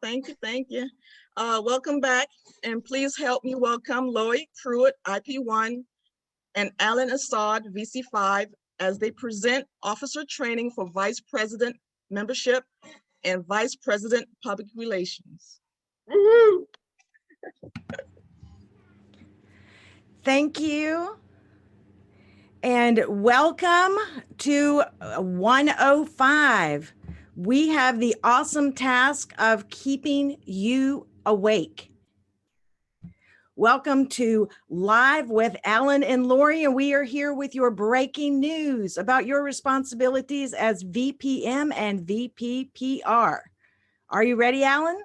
Thank you. Thank you. Welcome back. And please help me welcome Lloyd Pruitt, IP1, and Alan Assaid, VC5, as they present officer training for Vice President membership and Vice President Public Relations. Woo-hoo. Thank you. And welcome to 105. We have the awesome task of keeping you awake. Welcome to Live with Alan and Lori, and we are here with your breaking news about your responsibilities as VPM and Vppr. Are you ready, Alan?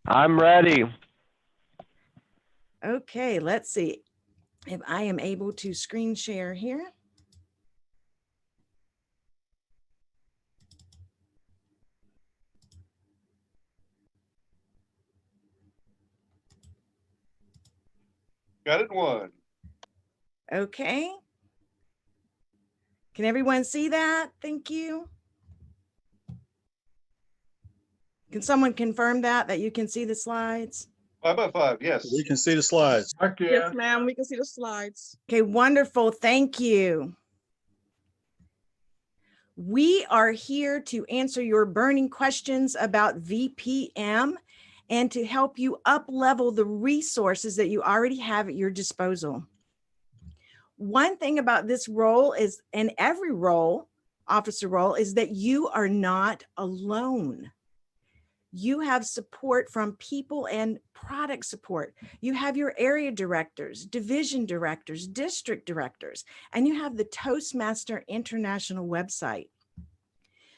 I'm ready. Okay, let's see if I am able to screen share here. Got it one. Okay. Can everyone see that? Thank you. Can someone confirm that you can see the slides? 5 by 5, yes. We can see the slides. Yes, ma'am. We can see the slides. Okay, wonderful. Thank you. We are here to answer your burning questions about VPM and to help you up-level the resources that you already have at your disposal. One thing about this role is, and every role, officer role, is that you are not alone. You have support from people and product support. You have your area directors, division directors, district directors, and you have the Toastmaster International website.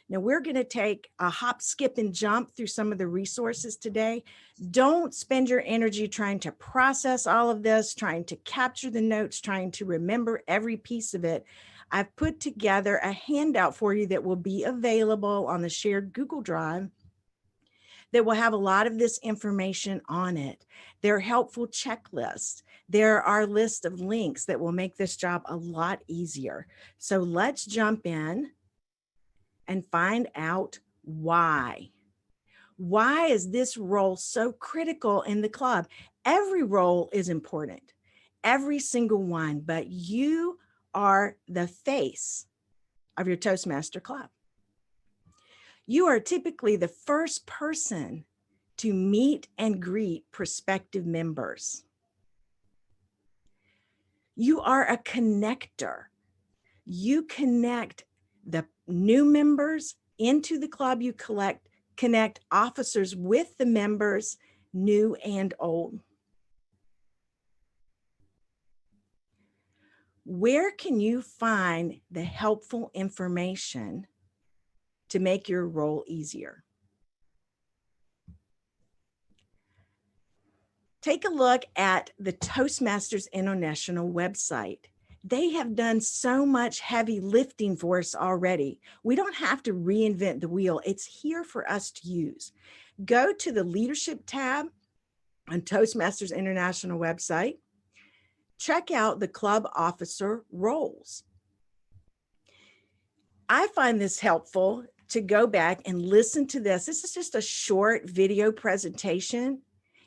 Now we're going to take a hop, skip, and jump through some of the resources today. Don't spend your energy trying to process all of this, trying to capture the notes, trying to remember every piece of it. I've put together a handout for you that will be available on the shared Google Drive that will have a lot of this information on it. There are helpful checklists. There are lists of links that will make this job a lot easier. So let's jump in and find out why. Why is this role so critical in the club? Every role is important, every single one, but you are the face of your Toastmaster club. You are typically the first person to meet and greet prospective members. You are a connector. You connect the new members into the club. You connect officers with the members, new and old. Where can you find the helpful information to make your role easier? Take a look at the Toastmasters International website. They have done so much heavy lifting for us already. We don't have to reinvent the wheel. It's here for us to use. Go to the leadership tab on Toastmasters International website. Check out the club officer roles. I find this helpful to go back and listen to this. This is just a short video presentation.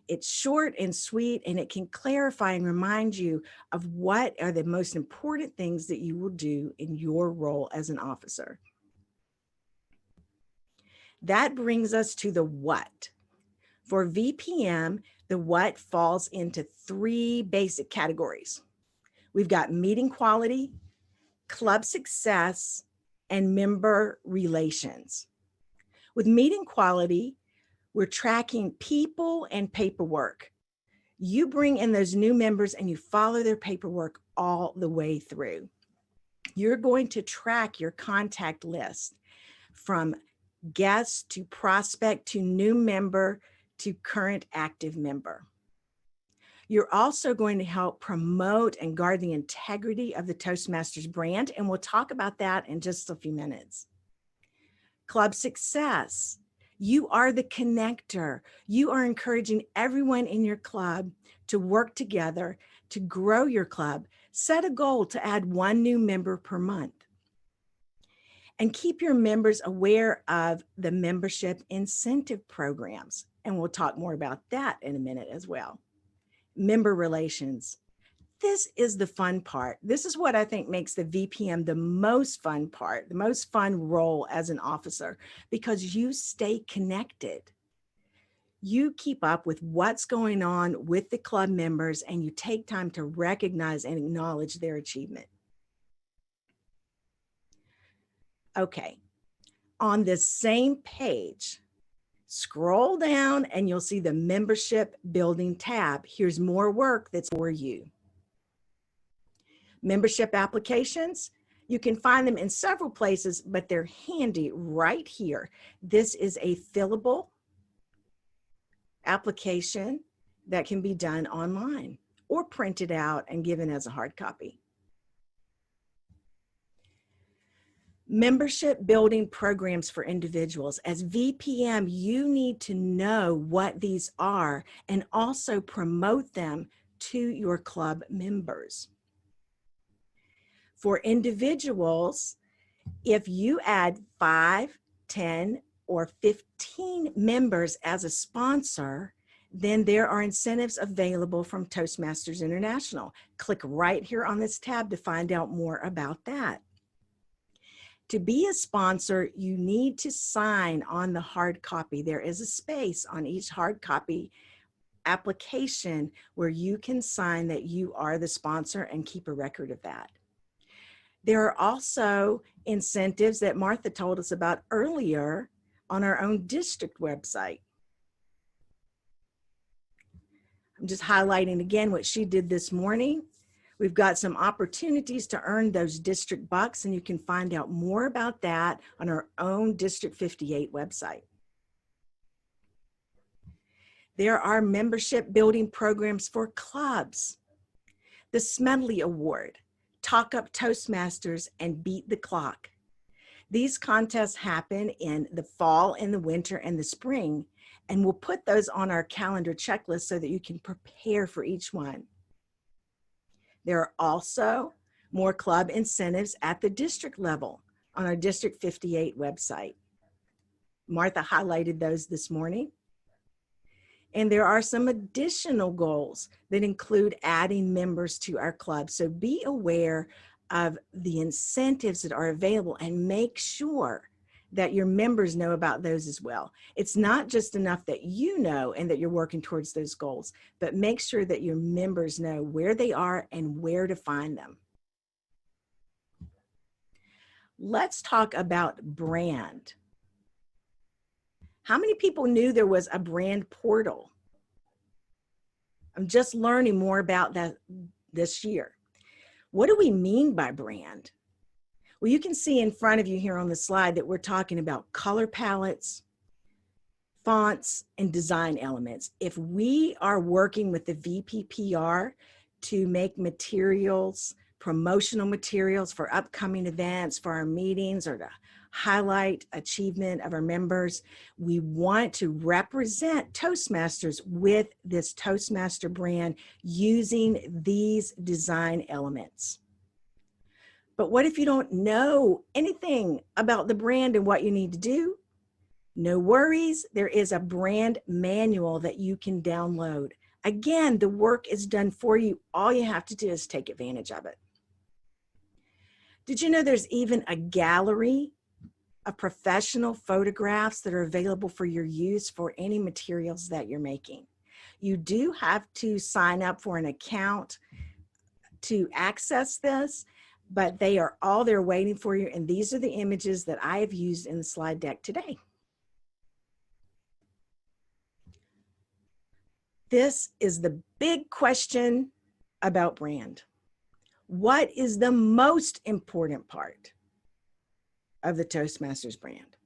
It's short and sweet, and it can clarify and remind you of what are the most important things that you will do in your role as an officer. That brings us to the what. For VPM, the what falls into 3 basic categories. We've got meeting quality, club success, and member relations. With meeting quality, we're tracking people and paperwork. You bring in those new members and you follow their paperwork all the way through. You're going to track your contact list from guest to prospect to new member to current active member. You're also going to help promote and guard the integrity of the Toastmasters brand, and we'll talk about that in just a few minutes. Club success. You are the connector. You are encouraging everyone in your club to work together to grow your club. Set a goal to add 1 new member per month. And keep your members aware of the membership incentive programs. And we'll talk more about that in a minute as well. Member relations. This is the fun part. This is what I think makes the VPM the most fun part, the most fun role as an officer, because you stay connected. You keep up with what's going on with the club members, and you take time to recognize and acknowledge their achievement. Okay, on this same page, scroll down and you'll see the membership building tab. Here's more work that's for you. Membership applications, you can find them in several places, but they're handy right here. This is a fillable application that can be done online or printed out and given as a hard copy. Membership building programs for individuals. As VPM, you need to know what these are and also promote them to your club members. For individuals, if you add 5, 10, or 15 members as a sponsor, then there are incentives available from Toastmasters International. Click right here on this tab to find out more about that. To be a sponsor, you need to sign on the hard copy. There is a space on each hard copy application where you can sign that you are the sponsor and keep a record of that. There are also incentives that Martha told us about earlier on our own district website. I'm just highlighting again what she did this morning. We've got some opportunities to earn those district bucks, and you can find out more about that on our own District 58 website. There are membership building programs for clubs. The Smedley Award, Talk Up Toastmasters, and Beat the Clock. These contests happen in the fall, in the winter, and the spring, and we'll put those on our calendar checklist so that you can prepare for each one. There are also more club incentives at the district level on our District 58 website. Martha highlighted those this morning. And there are some additional goals that include adding members to our club. So be aware of the incentives that are available and make sure that your members know about those as well. It's not just enough that you know and that you're working towards those goals, but make sure that your members know where they are and where to find them. Let's talk about brand. How many people knew there was a brand portal? I'm just learning more about that this year. What do we mean by brand? Well, you can see in front of you here on the slide that we're talking about color palettes, fonts, and design elements. If we are working with the Vppr to make materials, promotional materials for upcoming events, for our meetings, or to highlight achievement of our members, we want to represent Toastmasters with this Toastmaster brand using these design elements. But what if you don't know anything about the brand and what you need to do? No worries, there is a brand manual that you can download. Again, the work is done for you. All you have to do is take advantage of it. Did you know there's even a gallery of professional photographs that are available for your use for any materials that you're making? You do have to sign up for an account to access this, but they are all there waiting for you. And these are the images that I have used in the slide deck today. This is the big question about brand. What is the most important part of the Toastmasters brand?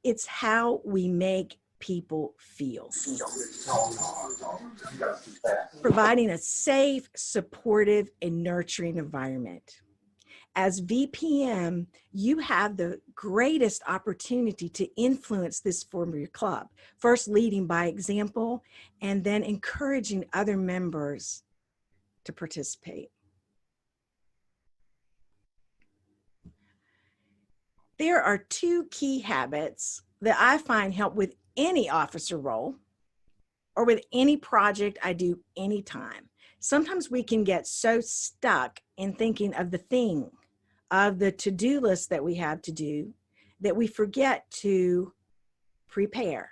It's how we make people feel. Providing a safe, supportive, and nurturing environment. As VPM, you have the greatest opportunity to influence this for your club. First, leading by example, and then encouraging other members to participate. There are two key habits that I find help with any officer role or with any project I do anytime. Sometimes we can get so stuck in thinking of the thing, of the to-do list that we have to do, that we forget to prepare.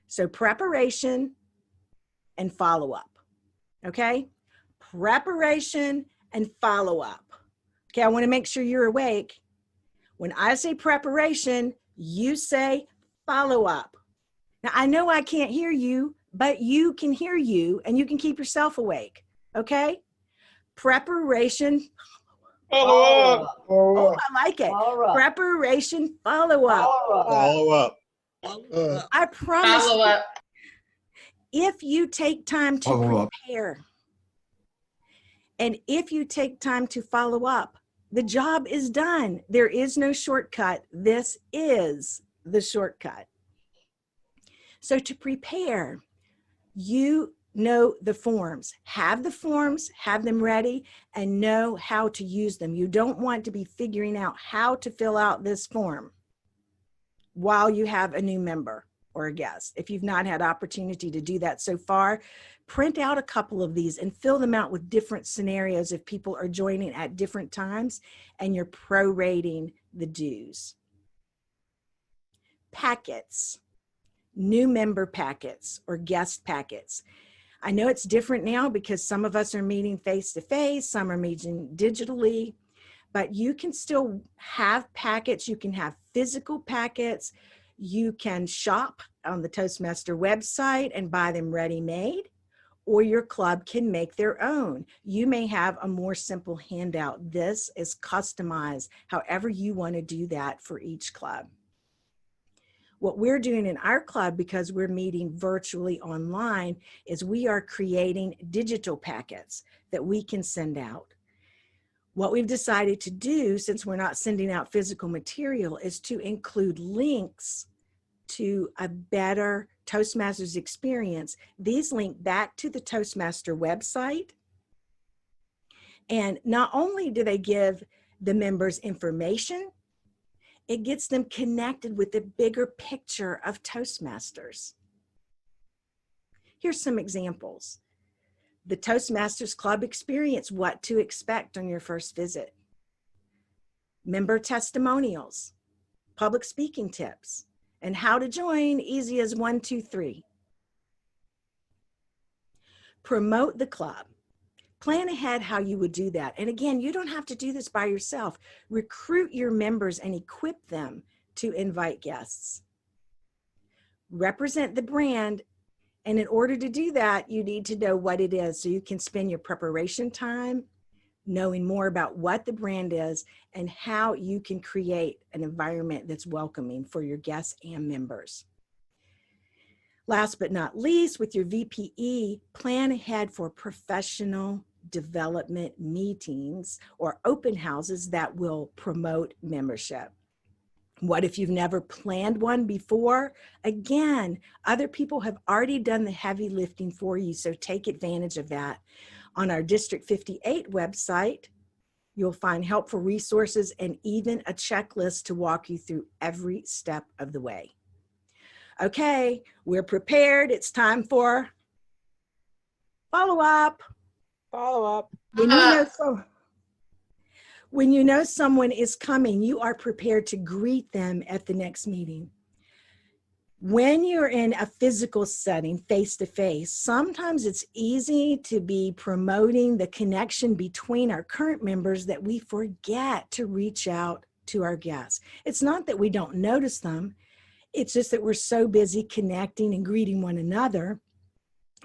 So preparation and follow-up, okay? Preparation and follow-up. Okay, I want to make sure you're awake. When I say preparation, you say follow-up. Now, I know I can't hear you, but you can hear you, and you can keep yourself awake, okay? Preparation. Follow up. Oh, I like it. Preparation, follow-up. Follow up. I promise Follow you, up. if you take time to Follow up. prepare, and if you take time to follow up, the job is done. There is no shortcut. This is the shortcut. So to prepare, you know the forms, have them ready, and know how to use them. You don't want to be figuring out how to fill out this form while you have a new member or a guest. If you've not had opportunity to do that so far, print out a couple of these and fill them out with different scenarios if people are joining at different times and you're prorating the dues. Packets, new member packets or guest packets. I know it's different now because some of us are meeting face-to-face, some are meeting digitally, but you can still have packets. You can have physical packets. You can shop on the Toastmaster website and buy them ready-made, or your club can make their own. You may have a more simple handout. This is customized however you want to do that for each club. What we're doing in our club, because we're meeting virtually online, is we are creating digital packets that we can send out. What we've decided to do, since we're not sending out physical material, is to include links to a better Toastmasters experience. These link back to the Toastmaster website. And not only do they give the members information, it gets them connected with the bigger picture of Toastmasters. Here's some examples. The Toastmasters Club experience, what to expect on your first visit. Member testimonials, public speaking tips, and how to join, easy as 1, 2, 3. Promote the club. Plan ahead how you would do that. And again, you don't have to do this by yourself. Recruit your members and equip them to invite guests. Represent the brand. And in order to do that, you need to know what it is so you can spend your preparation time knowing more about what the brand is and how you can create an environment that's welcoming for your guests and members. Last but not least, with your VPE, plan ahead for professional development meetings or open houses that will promote membership. What if you've never planned one before? Again, other people have already done the heavy lifting for you, so take advantage of that. On our District 58 website, you'll find helpful resources and even a checklist to walk you through every step of the way. Okay, we're prepared. It's time for follow-up. Follow-up. When you know someone is coming, you are prepared to greet them at the next meeting. When you're in a physical setting, face-to-face, sometimes it's easy to be promoting the connection between our current members that we forget to reach out to our guests. It's not that we don't notice them. It's just that we're so busy connecting and greeting one another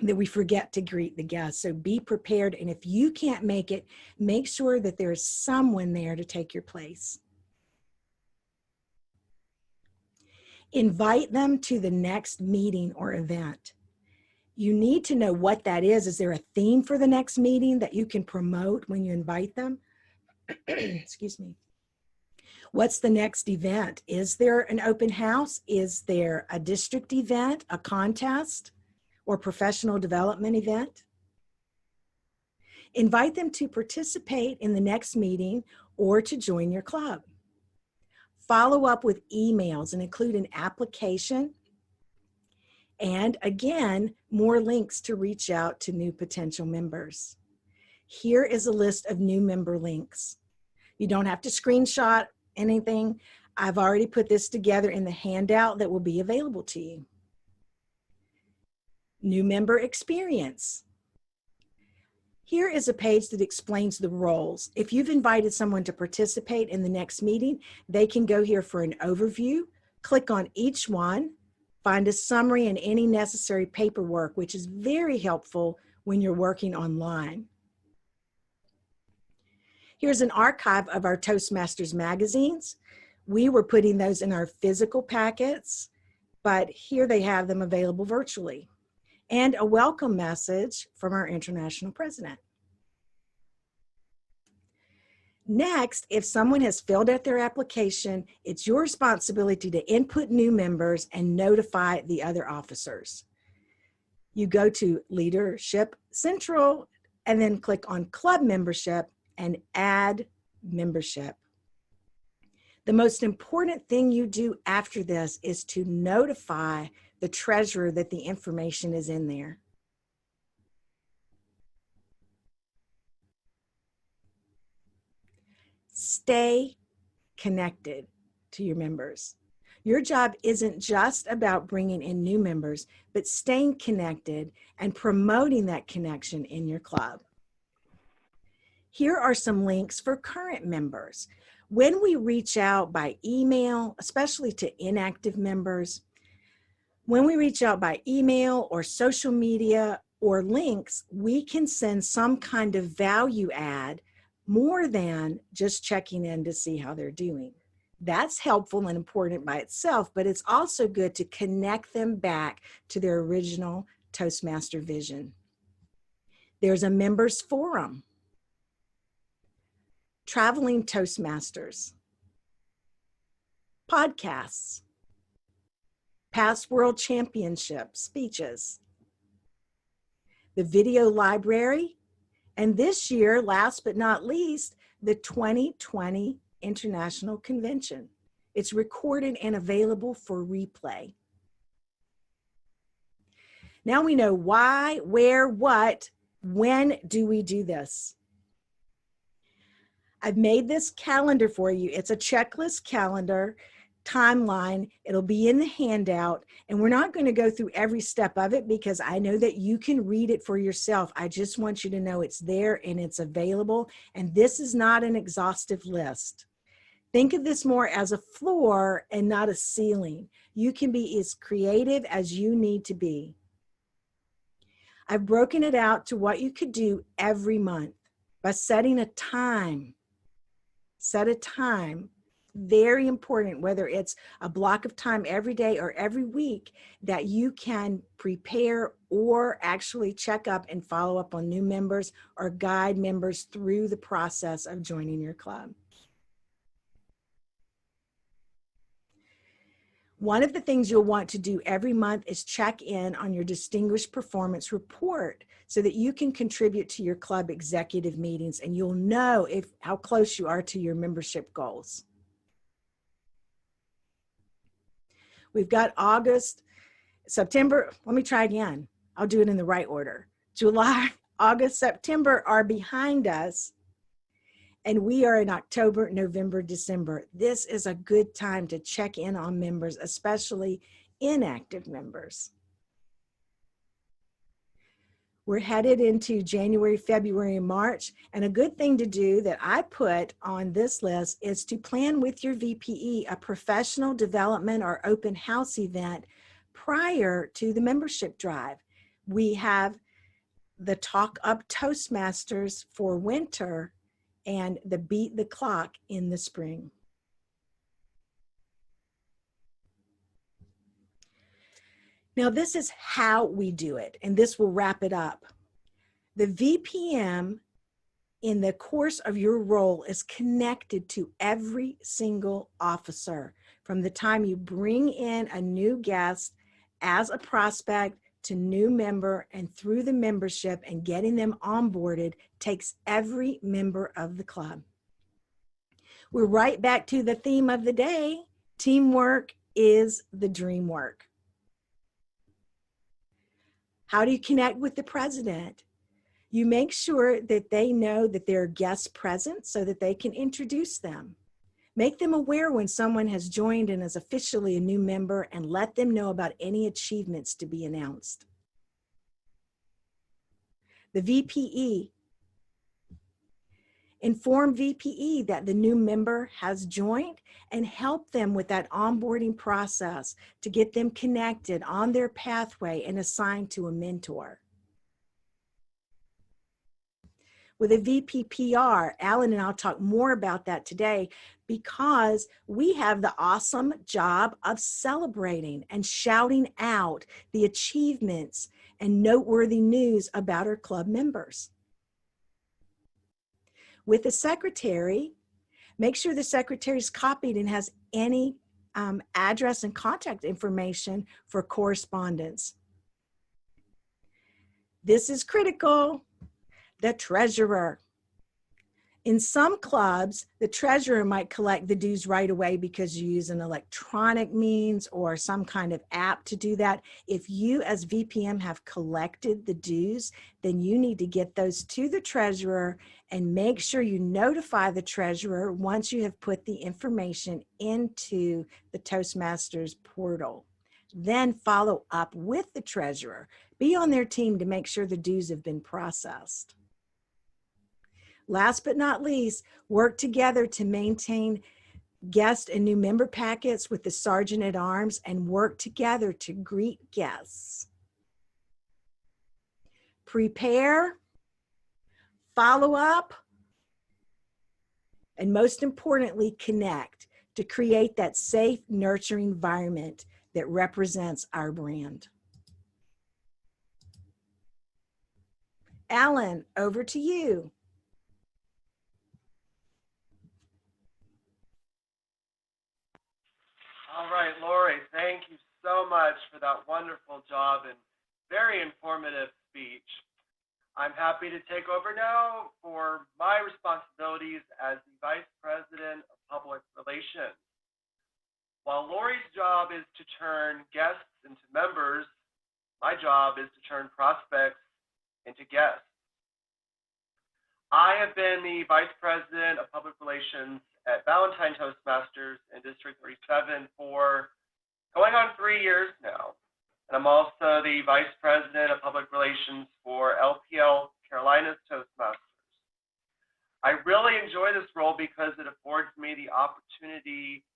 that we forget to greet the guests. So be prepared. And if you can't make it, make sure that there is someone there to take your place. Invite them to the next meeting or event. You need to know what that is. Is there a theme for the next meeting that you can promote when you invite them? Excuse me. What's the next event? Is there an open house? Is there a district event, a contest, or professional development event? Invite them to participate in the next meeting or to join your club. Follow up with emails and include an application. And again, more links to reach out to new potential members. Here is a list of new member links. You don't have to screenshot anything. I've already put this together in the handout that will be available to you. New member experience. Here is a page that explains the roles. If you've invited someone to participate in the next meeting, they can go here for an overview, click on each one, find a summary and any necessary paperwork, which is very helpful when you're working online. Here's an archive of our Toastmasters magazines. We were putting those in our physical packets, but here they have them available virtually. And a welcome message from our international president. Next, if someone has filled out their application, it's your responsibility to input new members and notify the other officers. You go to Leadership Central and then click on Club Membership and add membership. The most important thing you do after this is to notify the treasurer that the information is in there. Stay connected to your members. Your job isn't just about bringing in new members, but staying connected and promoting that connection in your club. Here are some links for current members. When we reach out by email, especially to inactive members, when we reach out by email or social media or links, we can send some kind of value add more than just checking in to see how they're doing. That's helpful and important by itself, but it's also good to connect them back to their original Toastmaster vision. There's a members forum, traveling Toastmasters, podcasts, past world championship speeches, the video library, and this year, last but not least, the 2020 International Convention. It's recorded and available for replay. Now we know why, where, what, when do we do this? I've made this calendar for you. It's a checklist calendar timeline. It'll be in the handout, and we're not going to go through every step of it because I know that you can read it for yourself. I just want you to know it's there and it's available, and this is not an exhaustive list. Think of this more as a floor and not a ceiling. You can be as creative as you need to be. I've broken it out to what you could do every month by setting a time. Set a time. Very important, whether it's a block of time every day or every week, that you can prepare or actually check up and follow up on new members or guide members through the process of joining your club. One of the things you'll want to do every month is check in on your distinguished performance report so that you can contribute to your club executive meetings and you'll know how close you are to your membership goals. We've got August, September. Let me try again. I'll do it in the right order. July, August, September are behind us, and we are in October, November, December. This is a good time to check in on members, especially inactive members. We're headed into January, February, and March, and a good thing to do that I put on this list is to plan with your VPE a professional development or open house event prior to the membership drive. We have the Talk Up Toastmasters for winter and the Beat the Clock in the spring. Now, this is how we do it, and this will wrap it up. The VPM in the course of your role is connected to every single officer. From the time you bring in a new guest as a prospect to new member and through the membership and getting them onboarded takes every member of the club. We're right back to the theme of the day. Teamwork is the dream work. How do you connect with the president? You make sure that they know that there are guests present so that they can introduce them. Make them aware when someone has joined and is officially a new member, and let them know about any achievements to be announced. The VPE. Inform VPE that the new member has joined and help them with that onboarding process to get them connected on their pathway and assigned to a mentor. With a VPPR, Alan and I'll talk more about that today, because we have the awesome job of celebrating and shouting out the achievements and noteworthy news about our club members. With the secretary, make sure the secretary is copied and has any address and contact information for correspondence. This is critical. The treasurer. In some clubs, the treasurer might collect the dues right away because you use an electronic means or some kind of app to do that. If you as VPM have collected the dues, then you need to get those to the treasurer and make sure you notify the treasurer once you have put the information into the Toastmasters portal. Then follow up with the treasurer. Be on their team to make sure the dues have been processed. Last but not least, work together to maintain guest and new member packets with the Sergeant at Arms, and work together to greet guests. Prepare, follow up, and most importantly, connect to create that safe, nurturing environment that represents our brand. Alan, over to you. All right, Lori, thank you so much for that wonderful job and very informative speech. I'm happy to take over now for my responsibilities as the Vice President of Public Relations. While Lori's job is to turn guests into members, my job is to turn prospects into guests. I have been the Vice President of Public Relations at Valentine Toastmasters in District 37 for going on 3 years now. And I'm also the Vice President of Public Relations for LPL Carolinas Toastmasters. I really enjoy this role because it affords me the opportunity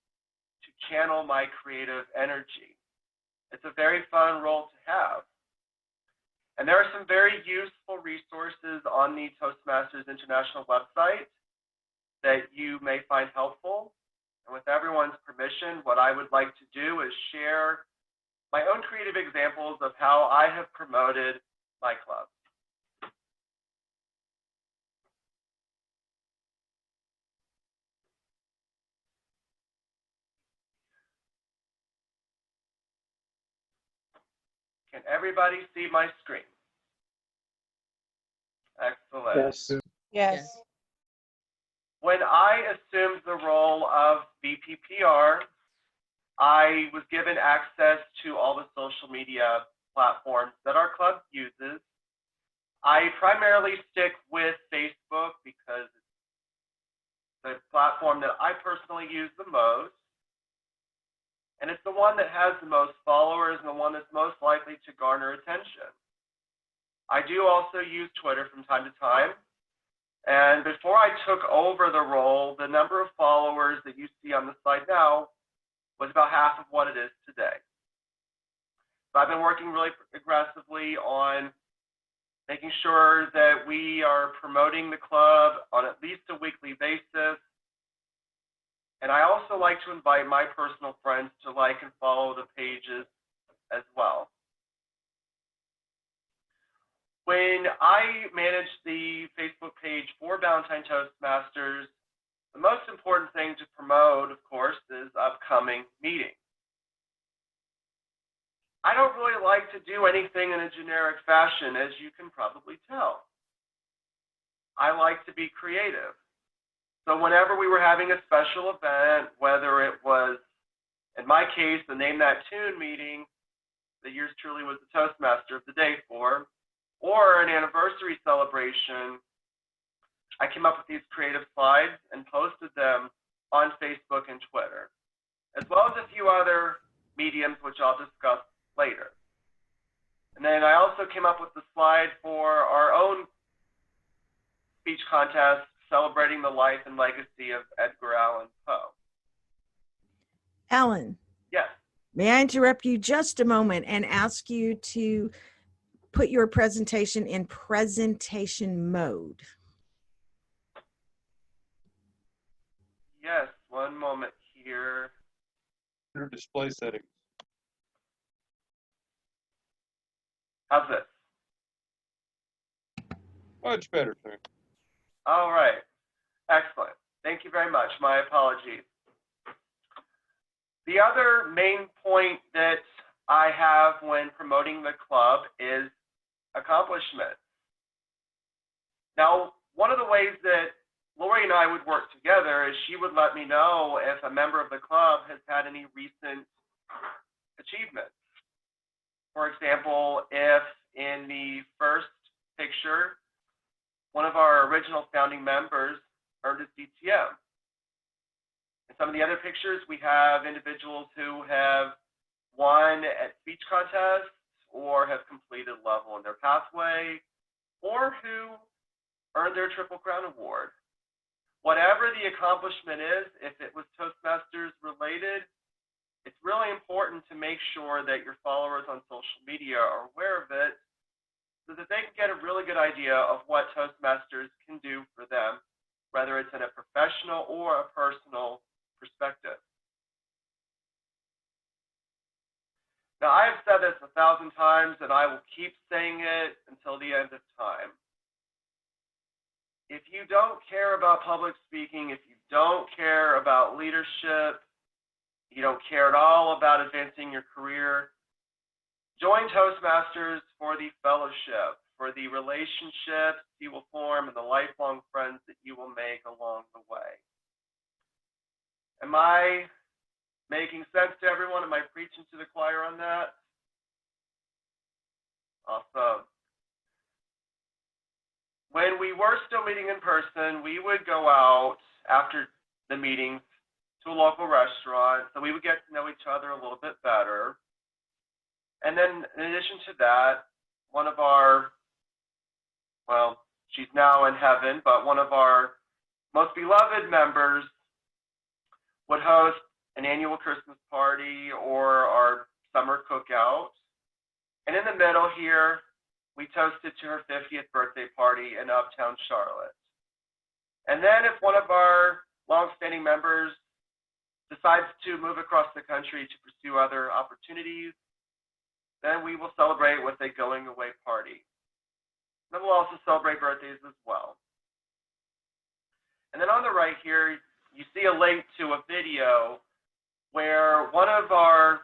to channel my creative energy. It's a very fun role to have. And there are some very useful resources on the Toastmasters International website that you may find helpful. And with everyone's permission, what I would like to do is share my own creative examples of how I have promoted my club. Can everybody see my screen? Excellent. Yes. Yes. When I assumed the role of VPPR, I was given access to all the social media platforms that our club uses. I primarily stick with Facebook because it's the platform that I personally use the most. And it's the one that has the most followers and the one that's most likely to garner attention. I do also use Twitter from time to time. And before I took over the role, the number of followers that you see on the slide now was about half of what it is today. So I've been working really aggressively on making sure that we are promoting the club on at least a weekly basis. And I also like to invite my personal friends to like and follow the pages as well. When I manage the Facebook page for Valentine Toastmasters, the most important thing to promote, of course, is upcoming meetings. I don't really like to do anything in a generic fashion, as you can probably tell. I like to be creative. So whenever we were having a special event, whether it was, in my case, the Name That Tune meeting, that yours truly was the Toastmaster of the day for, or an anniversary celebration, I came up with these creative slides and posted them on Facebook and Twitter, as well as a few other mediums, which I'll discuss later. And then I also came up with the slide for our own speech contest celebrating the life and legacy of Edgar Allan Poe. Alan, Yes. may I interrupt you just a moment and ask you to put your presentation in presentation mode? Yes, one moment here. Under display settings. How's this? Much better, sir. All right. Excellent. Thank you very much. My apologies. The other main point that I have when promoting the club is accomplishment. Now, one of the ways that Lori and I would work together is she would let me know if a member of the club has had any recent achievements. For example, if in the first picture, one of our original founding members earned his DTM. In some of the other pictures, we have individuals who have won at speech contests or have completed level in their pathway, or who earned their Triple Crown Award. Whatever the accomplishment is, if it was Toastmasters related, it's really important to make sure that your followers on social media are aware of it so that they can get a really good idea of what Toastmasters can do for them, whether it's in a professional or a personal perspective. Now, I have said this 1,000 times, and I will keep saying it until the end of time. If you don't care about public speaking, if you don't care about leadership, you don't care at all about advancing your career, join Toastmasters for the fellowship, for the relationships you will form and the lifelong friends that you will make along the way. Am I making sense to everyone? Am I preaching to the choir on that? Awesome. When we were still meeting in person, we would go out after the meetings to a local restaurant, so we would get to know each other a little bit better. And then in addition to that, one of our, well, she's now in heaven, but one of our most beloved members would host an annual Christmas party or our summer cookout. And in the middle here, we toasted to her 50th birthday party in Uptown Charlotte. And then if one of our longstanding members decides to move across the country to pursue other opportunities, then we will celebrate with a going away party. Then we'll also celebrate birthdays as well. And then on the right here, you see a link to a video where one of our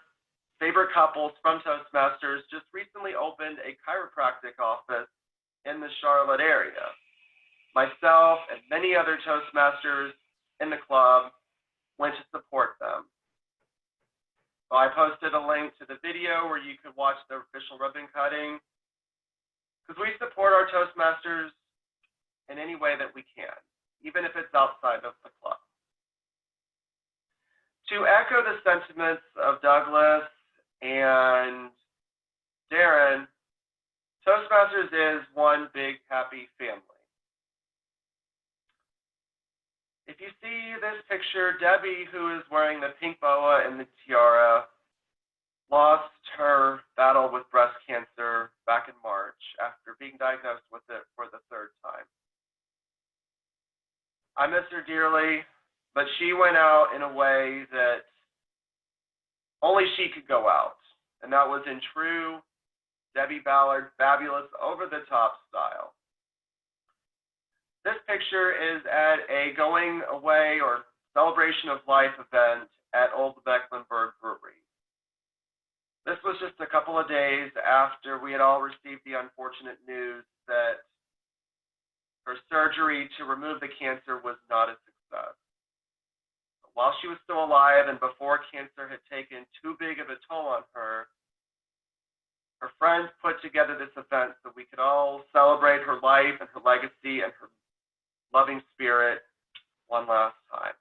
favorite couples from Toastmasters just recently opened a chiropractic office in the Charlotte area. Myself and many other Toastmasters in the club went to support them. So I posted a link to the video where you could watch the official ribbon cutting, because we support our Toastmasters in any way that we can, even if it's outside of the club. To echo the sentiments of Douglas and Darren, Toastmasters is one big happy family. If you see this picture, Debbie, who is wearing the pink boa and the tiara, lost her battle with breast cancer back in March after being diagnosed with it for the 3rd time. I miss her dearly, but she went out in a way that only she could go out, and that was in true Debbie Ballard fabulous over-the-top style. This picture is at a going away or celebration of life event at Old Mecklenburg Brewery. This was just a couple of days after we had all received the unfortunate news that her surgery to remove the cancer was not a success. success. While she was still alive and before cancer had taken too big of a toll on her, her friends put together this event so we could all celebrate her life and her legacy and her loving spirit one last time.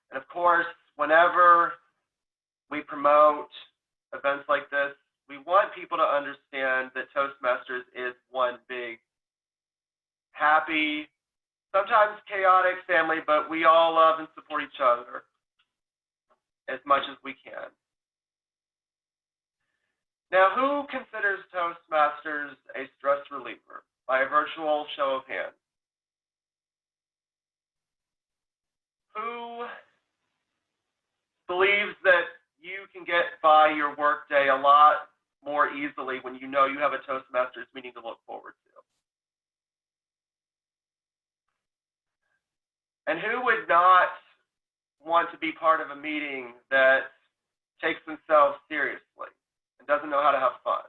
And of course, whenever we promote events like this, we want people to understand that Toastmasters is one big, happy, sometimes chaotic family, but we all love and support each other as much as we can. Now, who considers Toastmasters a stress reliever? By a virtual show of hands. Who believes that you can get by your workday a lot more easily when you know you have a Toastmasters meeting to look forward to? And who would not want to be part of a meeting that takes themselves seriously and doesn't know how to have fun?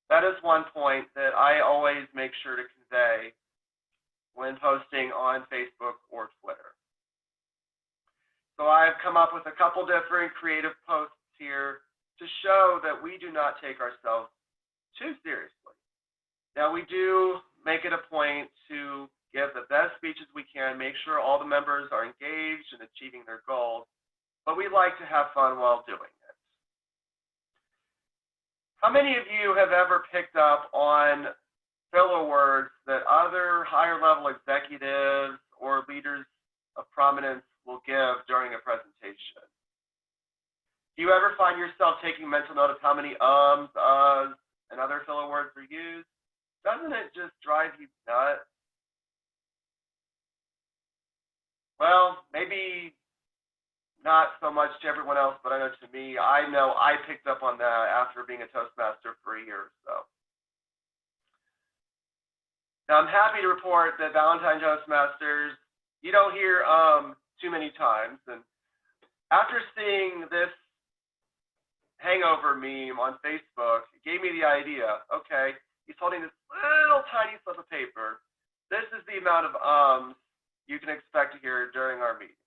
That is one point that I always make sure to convey when posting on Facebook or Twitter. So I've come up with a couple different creative posts here to show that we do not take ourselves too seriously. Now, we do make it a point to give the best speeches we can, make sure all the members are engaged in achieving their goals, but we like to have fun while doing it. How many of you have ever picked up on filler words that other higher level executives or leaders of prominence will give during a presentation? Do you ever find yourself taking mental note of how many ums, uhs, and other filler words are used? Doesn't it just drive you nuts? Well, maybe not so much to everyone else, but I know I picked up on that after being a Toastmaster for a year or so. Now, I'm happy to report that Valentine Toastmasters, you don't hear too many times. And after seeing this hangover meme on Facebook, it gave me the idea, okay, he's holding this little tiny slip of paper. This is the amount of you can expect to hear during our meeting.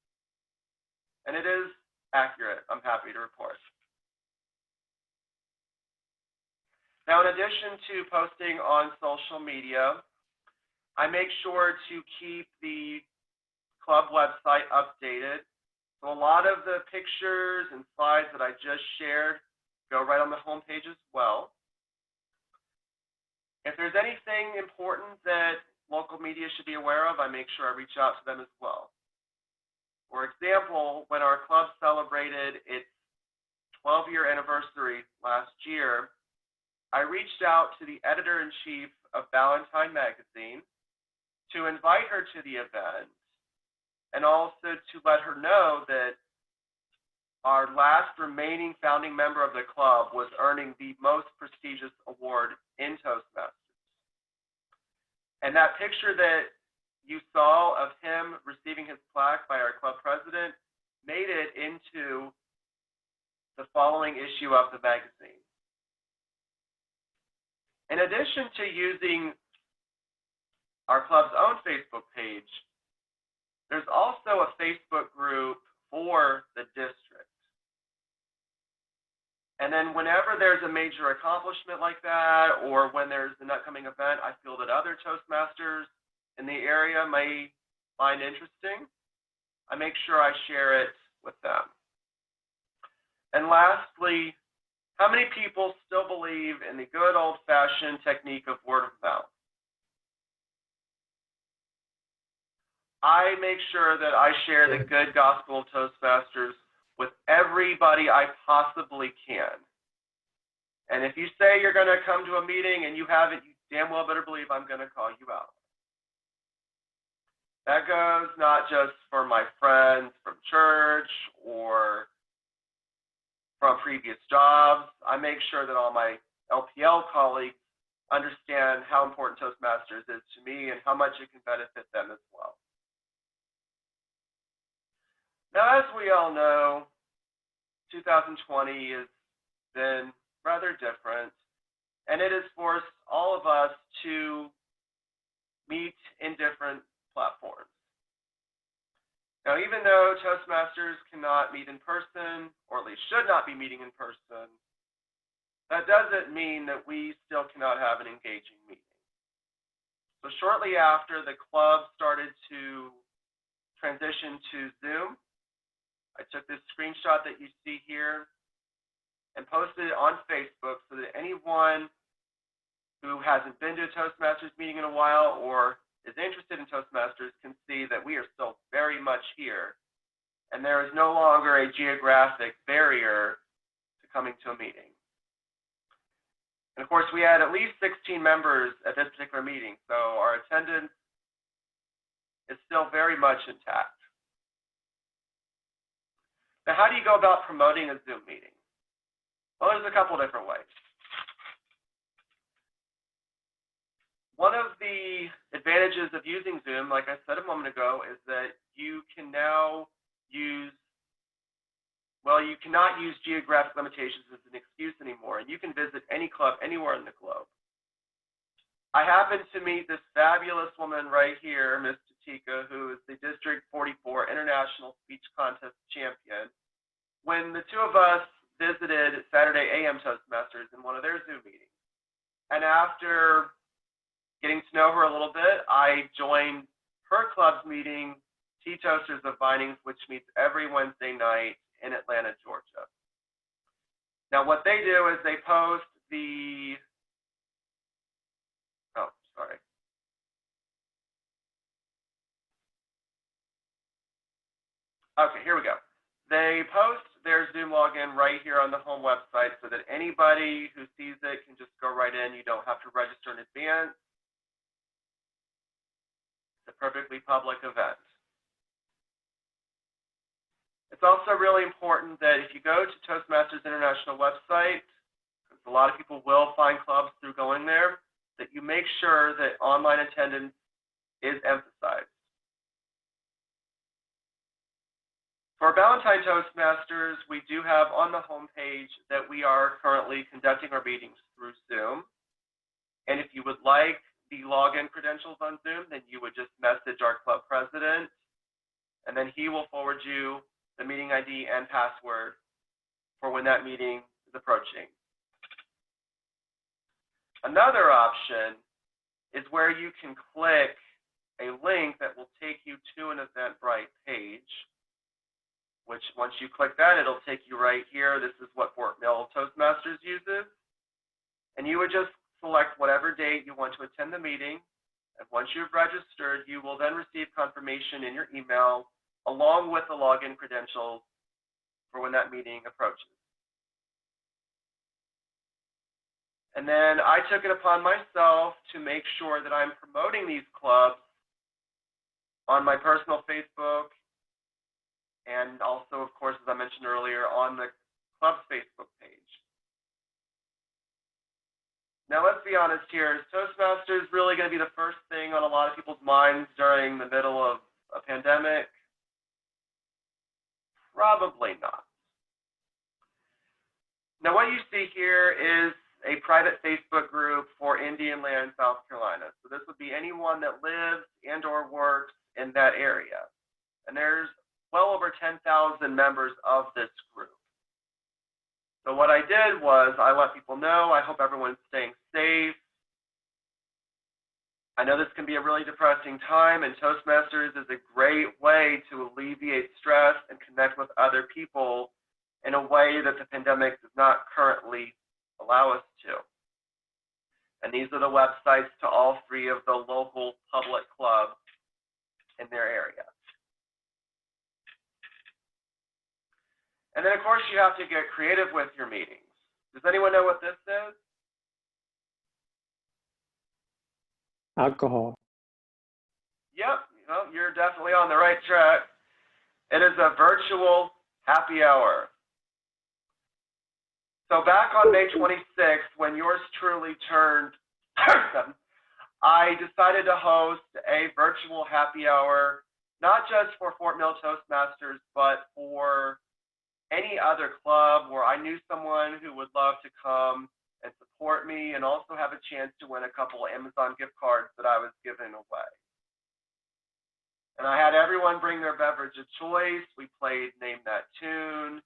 And it is accurate, I'm happy to report. Now, in addition to posting on social media, I make sure to keep the club website updated. So a lot of the pictures and slides that I just shared go right on the homepage as well. If there's anything important that local media should be aware of, I make sure I reach out to them as well. For example, when our club celebrated its 12-year anniversary last year, I reached out to the editor-in-chief of Valentine magazine to invite her to the event and also to let her know that our last remaining founding member of the club was earning the most prestigious award in Toastmasters. And that picture that you saw of him receiving his plaque by our club president made it into the following issue of the magazine. In addition to using our club's own Facebook page, there's also a Facebook group for the district. And then whenever there's a major accomplishment like that, or when there's an upcoming event I feel that other Toastmasters in the area may find interesting, I make sure I share it with them. And lastly, how many people still believe in the good old-fashioned technique of word of mouth? I make sure that I share the good gospel of Toastmasters with everybody I possibly can. And if you say you're going to come to a meeting and you haven't, you damn well better believe I'm going to call you out. That goes not just for my friends from church or from previous jobs. I make sure that all my LPL colleagues understand how important Toastmasters is to me and how much it can benefit them as well. Now, as we all know, 2020 has been rather different, and it has forced all of us to meet in different platforms. Now, even though Toastmasters cannot meet in person, or at least should not be meeting in person, that doesn't mean that we still cannot have an engaging meeting. So shortly after the club started to transition to Zoom, I took this screenshot that you see here and posted it on Facebook so that anyone who hasn't been to a Toastmasters meeting in a while or is interested in Toastmasters can see that we are still very much here, and there is no longer a geographic barrier to coming to a meeting. And of course, we had at least 16 members at this particular meeting, so our attendance is still very much intact. Now, how do you go about promoting a Zoom meeting? Well, there's a couple different ways. One of the advantages of using Zoom, like I said a moment ago, is that you can now use, well, you cannot use geographic limitations as an excuse anymore, and you can visit any club anywhere in the globe. I happened to meet this fabulous woman right here, Ms. Tatika, who is the District 44 International Speech Contest champion, when the two of us visited Saturday AM Toastmasters in one of their Zoom meetings. And after getting to know her a little bit, I joined her club's meeting, Tea Toasters of Vinings, which meets every Wednesday night in Atlanta, Georgia. Now, what they do is they post the, oh, sorry. Okay, here we go. They post their Zoom login right here on the home website so that anybody who sees it can just go right in. You don't have to register in advance. It's a perfectly public event. It's also really important that if you go to Toastmasters International website, because a lot of people will find clubs through going there, that you make sure that online attendance is emphasized. For Valentine Toastmasters, we do have on the homepage that we are currently conducting our meetings through Zoom. And if you would like the login credentials on Zoom, then you would just message our club president, and then he will forward you the meeting ID and password for when that meeting is approaching. Another option is where you can click a link that will take you to an Eventbrite page, which once you click that, it'll take you right here. This is what Fort Mill Toastmasters uses. And you would just select whatever date you want to attend the meeting. And once you've registered, you will then receive confirmation in your email along with the login credentials for when that meeting approaches. And then I took it upon myself to make sure that I'm promoting these clubs on my personal Facebook, and also, of course, as I mentioned earlier, on the club's Facebook page. Now, let's be honest here. Is Toastmasters really going to be the first thing on a lot of people's minds during the middle of a pandemic? Probably not. Now, what you see here is a private Facebook group for Indian Land, South Carolina. So this would be anyone that lives and or works in that area. And there's well over 10,000 members of this group. So what I did was I let people know, I hope everyone's staying safe. I know this can be a really depressing time, and Toastmasters is a great way to alleviate stress and connect with other people in a way that the pandemic does not currently allow us to. And these are the websites to all three of the local public clubs in their area. And then, of course, you have to get creative with your meetings. Does anyone know what this is? Alcohol. Yep, you're definitely on the right track. It is a virtual happy hour. So back on May 26th, when yours truly turned 7, I decided to host a virtual happy hour, not just for Fort Mill Toastmasters, but for any other club where I knew someone who would love to come and support me, and also have a chance to win a couple of Amazon gift cards that I was giving away. And I had everyone bring their beverage of choice. We played Name That Tune.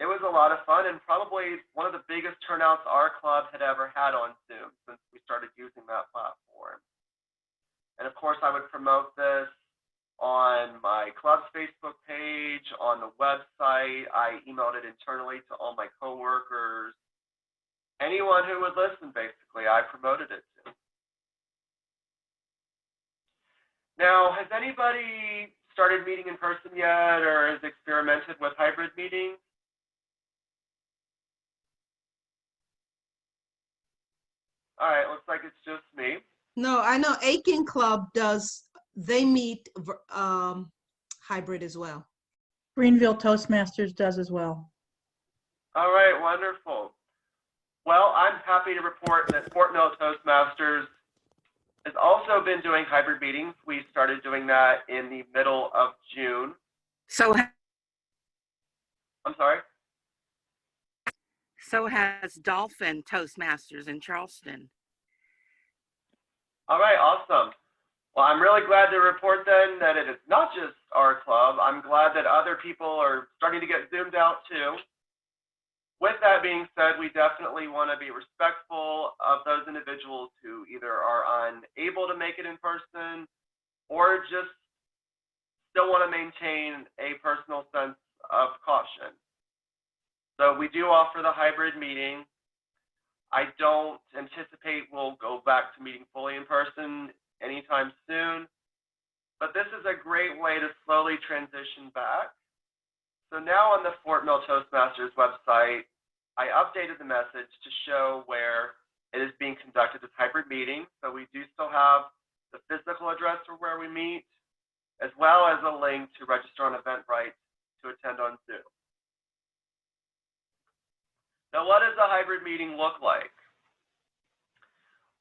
It was a lot of fun, and probably one of the biggest turnouts our club had ever had on Zoom since we started using that platform. And of course, I would promote this on my club's Facebook page, on the website. I emailed it internally to all my coworkers. Anyone who would listen, basically, I promoted it to. Now, has anybody started meeting in person yet, or has experimented with hybrid meetings? All right, looks like it's just me. No, I know Aiken Club does, they meet hybrid as well. Greenville Toastmasters does as well. All right, wonderful. Well, I'm happy to report that Fort Mill Toastmasters has also been doing hybrid meetings. We started doing that in the middle of June. I'm sorry? So has Dolphin Toastmasters in Charleston. All right, awesome. Well, I'm really glad to report then that it is not just our club. I'm glad that other people are starting to get Zoomed out too. With that being said, we definitely want to be respectful of those individuals who either are unable to make it in person or just still want to maintain a personal sense of caution. So we do offer the hybrid meeting. I don't anticipate we'll go back to meeting fully in person anytime soon, but this is a great way to slowly transition back. So now on the Fort Mill Toastmasters website, I updated the message to show where it is being conducted as hybrid meeting. So we do still have the physical address for where we meet, as well as a link to register on Eventbrite to attend on Zoom. Now, what does a hybrid meeting look like?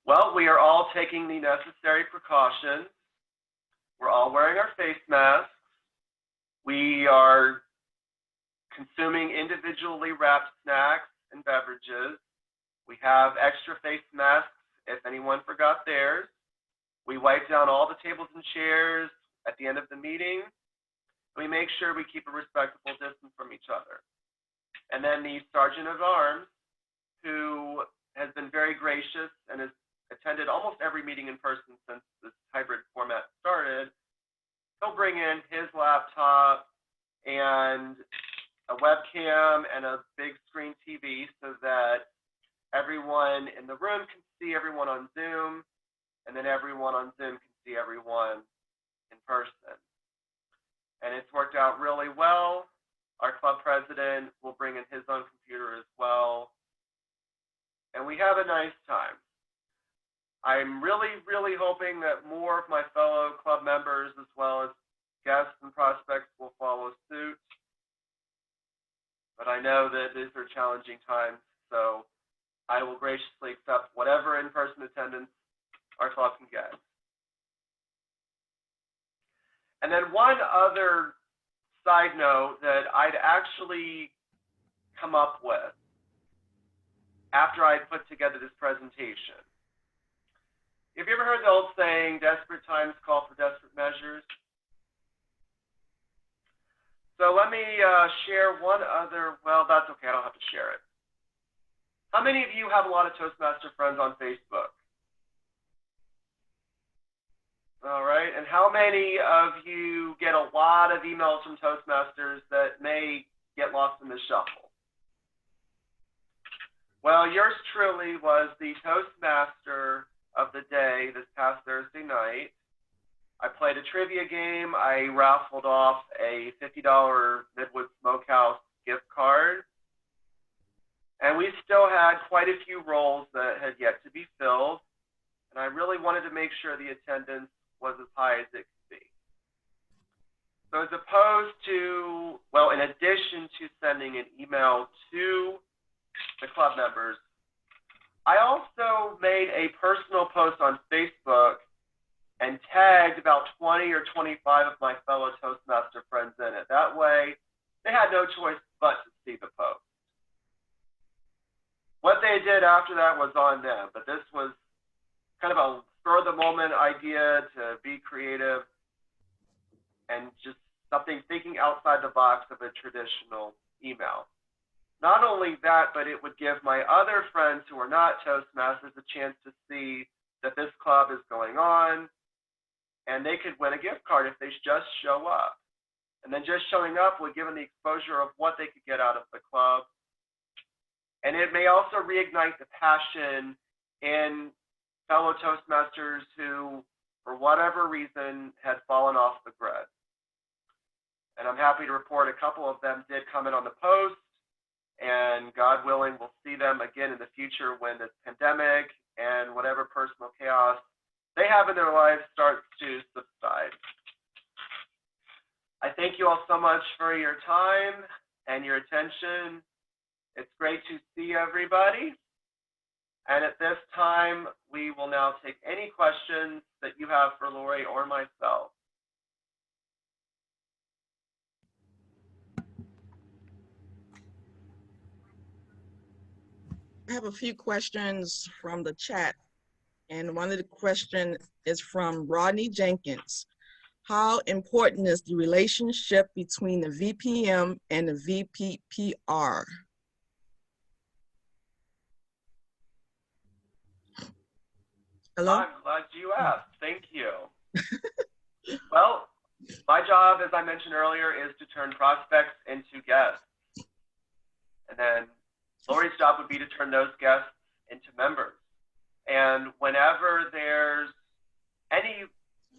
Well, we are all taking the necessary precautions. We're all wearing our face masks. We are consuming individually wrapped snacks and beverages. We have extra face masks if anyone forgot theirs. We wipe down all the tables and chairs at the end of the meeting. We make sure we keep a respectable distance from each other. And then the Sergeant of Arms, who has been very gracious and has attended almost every meeting in person since this hybrid format started, he'll bring in his laptop and a webcam and a big screen TV so that everyone in the room can see everyone on Zoom, and then everyone on Zoom can see everyone in person. And it's worked out really well. Our club president will bring in his own computer as well. And we have a nice time. I'm really, really hoping that more of my fellow club members, as well as guests and prospects, will follow suit. But I know that these are challenging times, so I will graciously accept whatever in-person attendance our club can get. And then one other side note that I'd actually come up with after I'd put together this presentation. Have you ever heard the old saying, desperate times call for desperate measures? So let me share one other, well, that's okay, I don't have to share it. How many of you have a lot of Toastmaster friends on Facebook? All right, and how many of you get a lot of emails from Toastmasters that may get lost in the shuffle? Well, yours truly was the Toastmaster of the day this past Thursday night. I played a trivia game. I raffled off a $50 Midwood Smokehouse gift card. And we still had quite a few roles that had yet to be filled. And I really wanted to make sure the attendance was as high as it could be. So as opposed to, well, in addition to sending an email to the club members, I also made a personal post on Facebook and tagged about 20 or 25 of my fellow Toastmaster friends in it. That way, they had no choice but to see the post. What they did after that was on them, but this was kind of a spur of the moment idea to be creative and just something thinking outside the box of a traditional email. Not only that, but it would give my other friends who are not Toastmasters a chance to see that this club is going on, and they could win a gift card if they just show up. And then just showing up would give them the exposure of what they could get out of the club. And it may also reignite the passion in fellow Toastmasters who, for whatever reason, had fallen off the grid. And I'm happy to report a couple of them did come in on the post, and God willing, we'll see them again in the future when this pandemic and whatever personal chaos they have in their lives starts to subside. I thank you all so much for your time and your attention. It's great to see everybody. And at this time, we will now take any questions that you have for Lori or myself. I have a few questions from the chat. And one of the questions is from Rodney Jenkins. How important is the relationship between the VPM and the VPPR? Hello? I'm glad you asked. Thank you. Well, my job, as I mentioned earlier, is to turn prospects into guests. And then Lori's job would be to turn those guests into members. And whenever there's any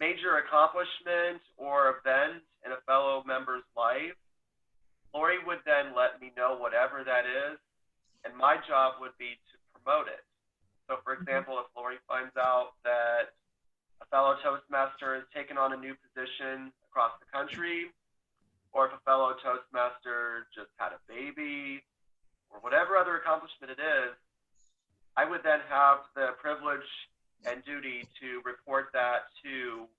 major accomplishment or event in a fellow member's life, Lori would then let me know whatever that is, and my job would be to promote it. So for example, if Lori finds out that a fellow Toastmaster has taken on a new position across the country, or if a fellow Toastmaster just had a baby, or whatever other accomplishment it is, I would then have the privilege and duty to report that to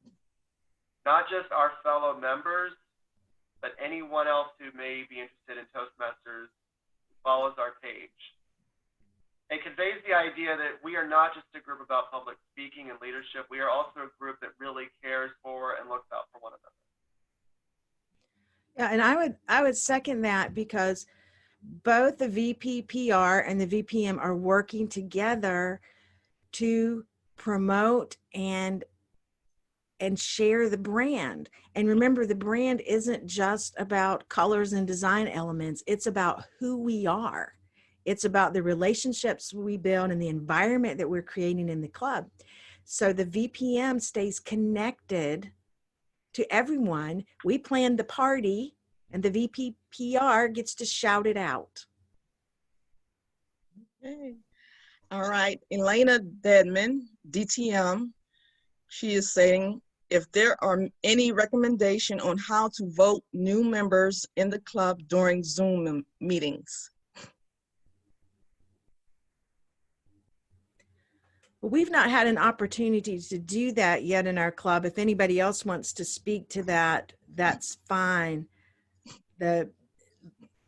not just our fellow members, but anyone else who may be interested in Toastmasters who follows our page. It conveys the idea that we are not just a group about public speaking and leadership, we are also a group that really cares for and looks out for one another. Yeah, and I would second that, because both the VPPR and the VPM are working together to promote and share the brand. And remember, the brand isn't just about colors and design elements. It's about who we are. It's about the relationships we build and the environment that we're creating in the club. So the VPM stays connected to everyone. We plan the party, and the VPPR gets to shout it out. Okay. All right, Elena Deadman, DTM, she is saying, if there are any recommendation on how to vote new members in the club during Zoom meetings. Well, we've not had an opportunity to do that yet in our club. If anybody else wants to speak to that, that's fine. The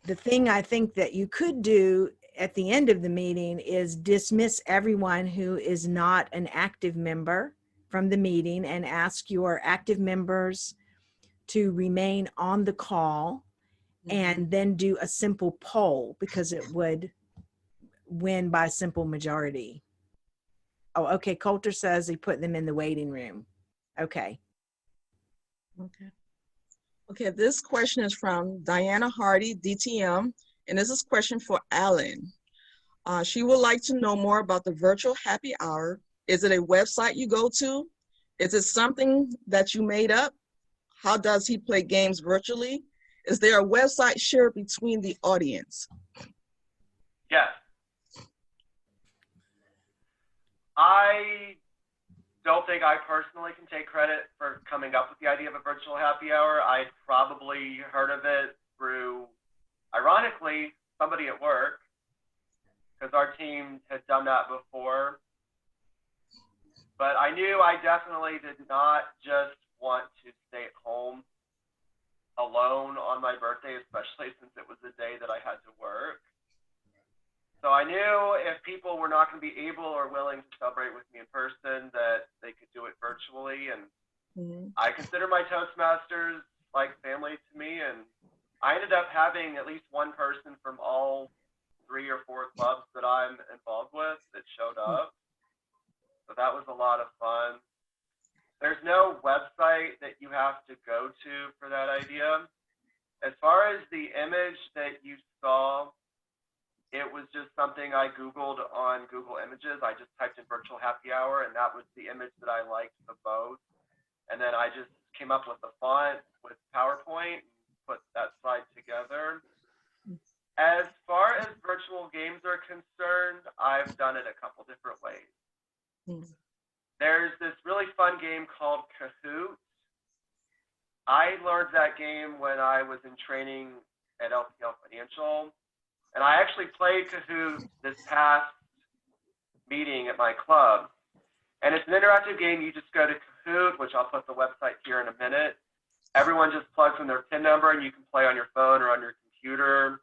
thing I think that you could do at the end of the meeting is dismiss everyone who is not an active member from the meeting and ask your active members to remain on the call, and then do a simple poll, because it would win by simple majority. Oh, okay. Coulter says he put them in the waiting room. Okay. Okay. Okay, this question is from Diana Hardy, DTM, and this is a question for Alan. She would like to know more about the virtual happy hour. Is it a website you go to? Is it something that you made up? How does he play games virtually? Is there a website shared between the audience? Yes. I don't think I personally can take credit for coming up with the idea of a virtual happy hour. I'd probably heard of it through, ironically, somebody at work, because our team had done that before. But I knew I definitely did not just want to stay at home alone on my birthday, especially since it was the day that I had to work. So I knew if people were not going to be able or willing to celebrate with me in person, that they could do it virtually. And I consider my Toastmasters like family to me. And I ended up having at least one person from all 3 or 4 clubs that I'm involved with that showed up. So that was a lot of fun. There's no website that you have to go to for that idea. As far as the image that you saw, it was just something I Googled on Google Images. I just typed in virtual happy hour, and that was the image that I liked the most. And then I just came up with the font with PowerPoint and put that slide together. As far as virtual games are concerned, I've done it a couple different ways. There's this really fun game called Kahoot. I learned that game when I was in training at LPL Financial. And I actually played Kahoot this past meeting at my club. And it's an interactive game. You just go to Kahoot, which I'll put the website here in a minute. Everyone just plugs in their PIN number and you can play on your phone or on your computer.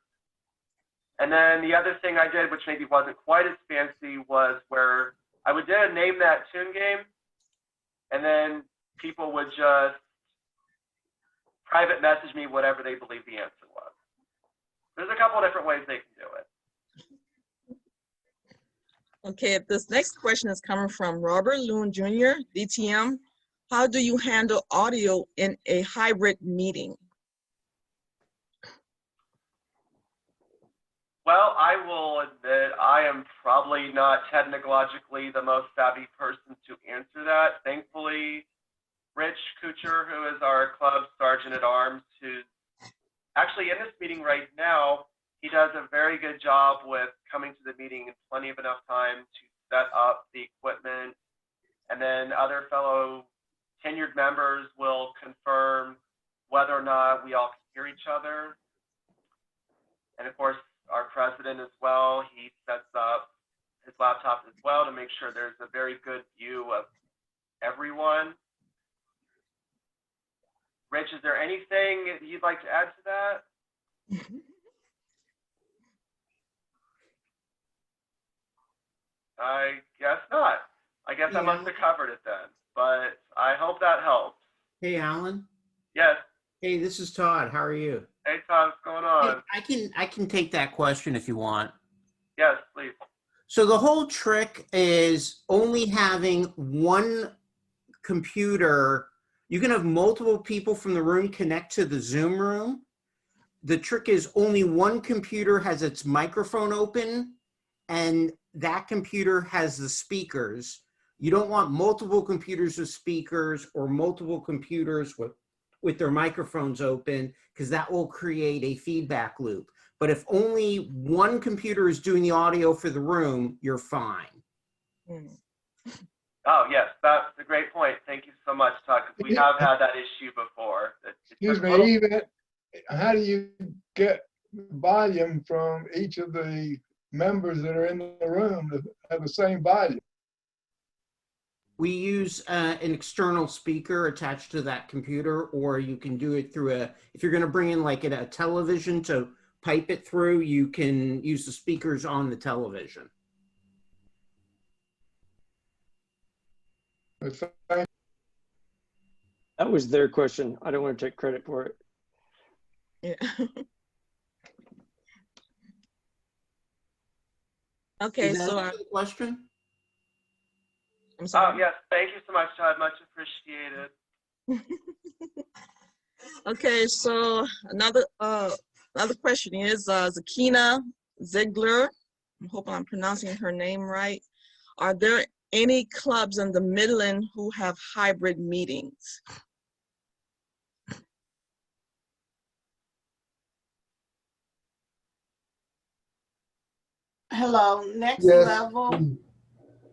And then the other thing I did, which maybe wasn't quite as fancy, was where I would name that tune game, and then people would just private message me whatever they believe the answer was. There's a couple different ways they can do it. Okay, this next question is coming from Robert Loon Jr., DTM. How do you handle audio in a hybrid meeting? Well, I will admit I am probably not technologically the most savvy person to answer that. Thankfully, Rich Kuchar, who is our club sergeant at arms, who's actually in this meeting right now, he does a very good job with coming to the meeting in plenty of enough time to set up the equipment. And then other fellow tenured members will confirm whether or not we all can hear each other. And of course, our president as well, he sets up his laptop as well to make sure there's a very good view of everyone. Rich, is there anything you'd like to add to that? I guess not. I guess I must have covered it then, but I hope that helps. Hey, Alan. Yes. Hey, this is Todd. How are you? Hey, Todd, what's going on? Hey, I can take that question if you want. Yes, please. So the whole trick is only having one computer. You can have multiple people from the room connect to the Zoom room. The trick is only one computer has its microphone open, and that computer has the speakers. You don't want multiple computers with speakers or multiple computers with their microphones open, because that will create a feedback loop. But if only one computer is doing the audio for the room, you're fine. Oh, yes, that's a great point. Thank you so much, Todd, because we have had that issue before. Excuse me, even, how do you get volume from each of the members that are in the room to have the same volume? We use an external speaker attached to that computer, or you can do it through if you're going to bring in like a television to pipe it through, you can use the speakers on the television. That was their question. I don't want to take credit for it. Yeah. Okay, Is that so the question? I'm sorry. Yes, thank you so much, Todd. Much appreciated. Okay, so another question is Zakina Ziegler. I hope I'm pronouncing her name right. Are there any clubs in the Midland who have hybrid meetings? Hello, Next Yes. Level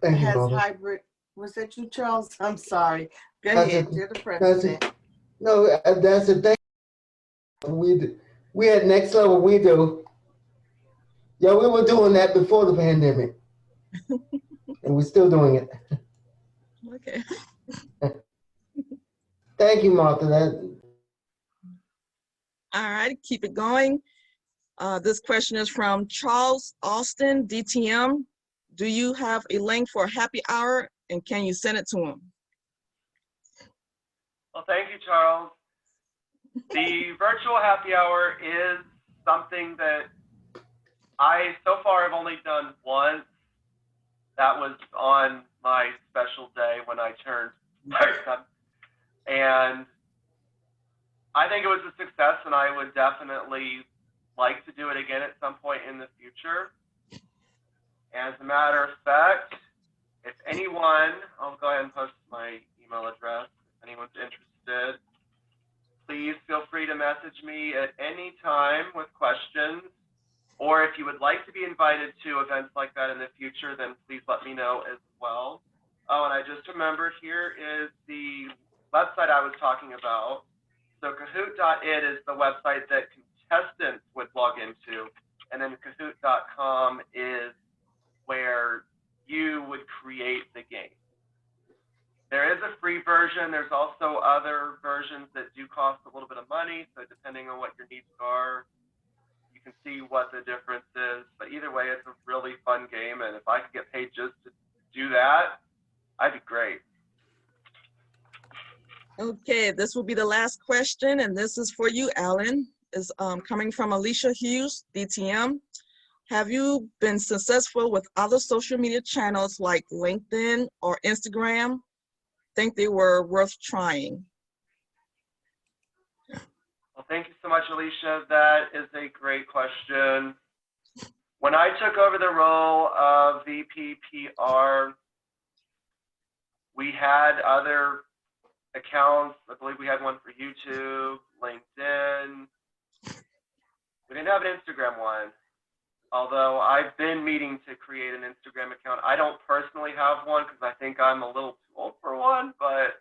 Thank you, has Mother. hybrid. Was that you, Charles? I'm sorry. Go That's ahead, it. you're the That's president. it. No, that's the thing. We at Next Level, we do. Yeah, we were doing that before the pandemic. And we're still doing it. Okay. Thank you, Martha. All right, keep it going. This question is from Charles Austin, DTM. Do you have a link for a happy hour, and can you send it to him? Well, thank you, Charles. The virtual happy hour is something that I so far have only done once. That was on my special day when I turned 37. And I think it was a success, and I would definitely like to do it again at some point in the future. As a matter of fact, if anyone, I'll go ahead and post my email address. If anyone's interested, please feel free to message me at any time with questions. Or if you would like to be invited to events like that in the future, then please let me know as well. Oh, and I just remembered, here is the website I was talking about. So Kahoot.it is the website that contestants would log into, and then Kahoot.com is where you would create the game. There is a free version. There's also other versions that do cost a little bit of money. So depending on what your needs are, you can see what the difference is. But either way, it's a really fun game. And if I could get paid just to do that, I'd be great. Okay, this will be the last question, and this is for you, Alan. Is coming from Alicia Hughes, DTM. Have you been successful with other social media channels like LinkedIn or Instagram? Think they were worth trying? Well, thank you so much, Alicia. That is a great question. When I took over the role of VPPR, we had other accounts. I believe we had one for YouTube, LinkedIn. We didn't have an Instagram one, although I've been meaning to create an Instagram account. I don't personally have one because I think I'm a little too old for one, but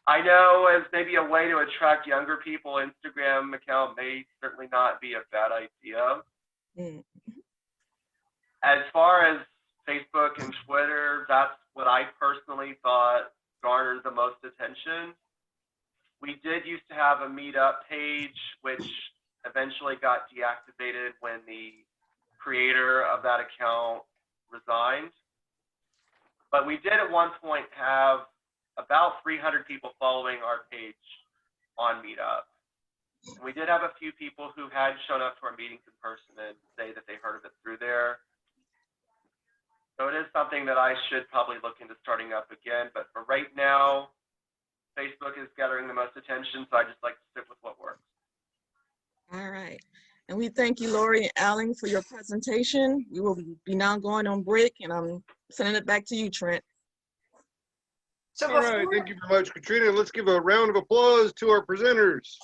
I know as maybe a way to attract younger people, Instagram account may certainly not be a bad idea. As far as Facebook and Twitter, that's what I personally thought garnered the most attention. We did used to have a meetup page, which eventually got deactivated when the creator of that account resigned. But we did at one point have about 300 people following our page on Meetup. And we did have a few people who had shown up to our meetings in person and say that they heard of it through there. So it is something that I should probably look into starting up again. But for right now, Facebook is gathering the most attention, so I just like to stick with what works. All right. And we thank you, Lori and Alan, for your presentation. We will be now going on break, and I'm sending it back to you, Trent. So all right, thank you very much, Katrina. Let's give a round of applause to our presenters.